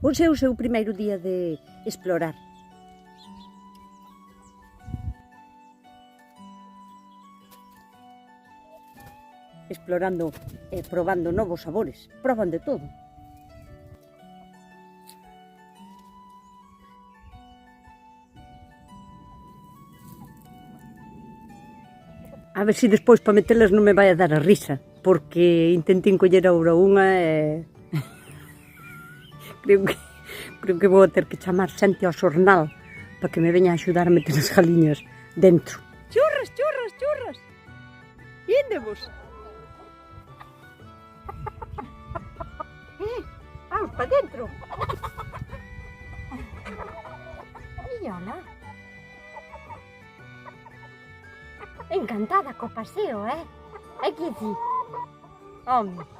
Hoxe é o seu primeiro día de explorar. Explorando e probando novos sabores. Proban de todo. A ver se despois para metelas non me vai a dar a risa, porque intentei coller ahora unha e... creo que vou ter que chamar xente ao xornal para que me veña a axudar a meter as galiñas dentro. Churras, churras, churras! Índemos! Vamos para dentro! E hola! Encantada co paseo, Hai que dicir. Home!